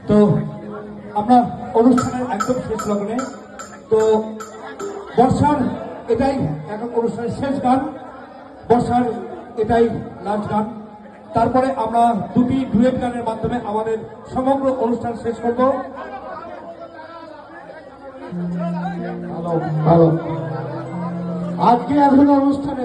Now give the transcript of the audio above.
তো আমরা অনুষ্ঠানের একদম শেষ লগ্নে, তো বর্ষার এটাই এখন অনুষ্ঠানের শেষ গান, বর্ষার এটাই লাস্ট গান। তারপরে আমরা দুটি ডুয়েট গানের মাধ্যমে আমাদের সমগ্র অনুষ্ঠান শেষ করব। ভালো ভালো। আজকে এখন অনুষ্ঠান